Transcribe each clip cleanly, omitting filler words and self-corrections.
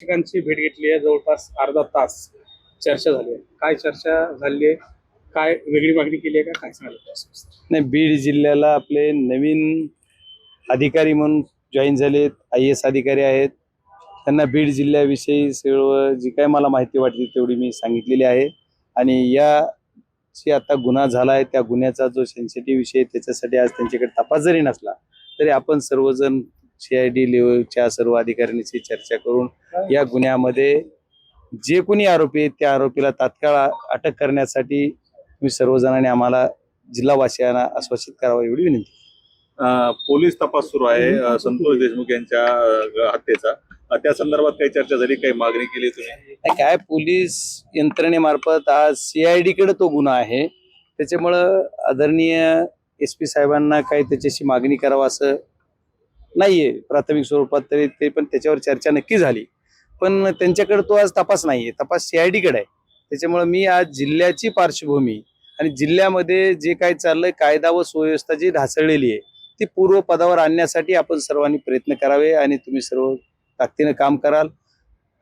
शिक्षकांची भेट घेतली आहे, जवळपास अर्धा तास चर्चा झाली आहे. काय चर्चा झाली आहे, काय वेगळी मागणी केली आहे का, काय सांगाल? नाही, बीड जिल्ह्याला आपले नवीन अधिकारी म्हणून जॉईन झालेत, IAS अधिकारी आहेत. त्यांना बीड जिल्ह्याविषयी सर्व जी काय मला माहिती वाटली तेवढी मी सांगितलेली आहे. आणि या जे आता गुन्हा झाला आहे त्या गुन्ह्याचा जो सेन्सिटिव्ह विषय त्याच्यासाठी आज त्यांच्याकडे तपास जरी नसला तरी आपण सर्वजण CID लेवलच्या सर्व अधिकाऱ्यांशी चर्चा करून या गुन्ह्यामध्ये जे कोणी आरोपी आहेत त्या आरोपीला तात्काळ अटक करण्यासाठी तुम्ही सर्वजणांनी आम्हाला जिल्हावासियांना आश्वासित करावं एवढी विनंती. पोलीस तपास सुरू आहे संतोष देशमुख यांच्या हत्येचा. त्या संदर्भात काही चर्चा झाली, काही मागणी केली तुम्ही? काय पोलीस यंत्रणेमार्फत आज CID कडे तो गुन्हा आहे, त्याच्यामुळं आदरणीय SP साहेबांना काही त्याच्याशी मागणी करावं असं नाहीये प्राथमिक स्वरूपात. तरी ते पण त्याच्यावर चर्चा नक्की झाली, पण त्यांच्याकडे तो आज तपास नाहीये, तपास CID कडे आहे. त्याच्यामुळे मी आज जिल्ह्याची पार्श्वभूमी आणि जिल्ह्यामध्ये जे काही चाललंय कायदा व सुव्यवस्था जी ढासळलेली आहे ती पूर्व पदावर आणण्यासाठी आपण सर्वांनी प्रयत्न करावे आणि तुम्ही सर्व ताकदीनं काम कराल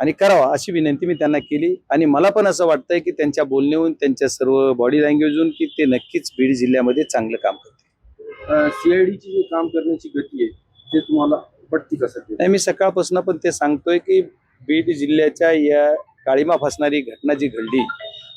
आणि करावा अशी विनंती मी त्यांना केली. आणि मला पण असं वाटतंय की त्यांच्या बोलण्याहून त्यांच्या सर्व बॉडी लँग्वेजहून की ते नक्कीच बीड जिल्ह्यामध्ये चांगलं काम करतील. CIDची जे काम करण्याची गती आहे ते तुम्हाला पटती कसं? नाही, मी सकाळपासून पण ते सांगतोय की बीड जिल्ह्याच्या या काळीमा फासणारी घटना जी घडली,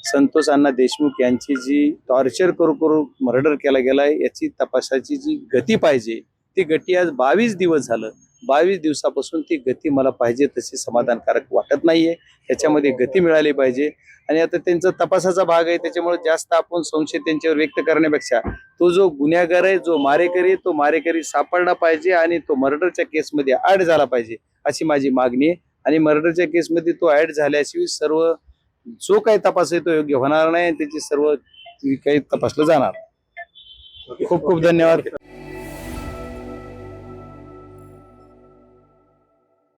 संतोष अण्णा देशमुख यांची जी टॉर्चर करू मर्डर केला गेलाय याची तपासाची जी गती पाहिजे ती गती आज 22 दिवस झालं. 22 दिवसापासून ती गती मला पाहिजे तशी समाधानकारक वाटत नाहीये. त्याच्यामध्ये गती मिळाली पाहिजे. आणि आता त्यांचा तपासाचा भाग आहे त्याच्यामुळे जास्त आपण संशय त्यांच्यावर व्यक्त करण्यापेक्षा तो जो गुन्हेगार आहे, जो मारेकरी, तो मारेकरी सापडला पाहिजे आणि तो मर्डरच्या केसमध्ये ऍड झाला पाहिजे अशी माझी मागणी आहे. आणि मर्डरच्या केसमध्ये तो ऍड झाल्याशिवाय सर्व जो काही तपास आहे तो योग्य होणार नाही, त्याची सर्व काही तपासलं जाणार. खूप खूप धन्यवाद.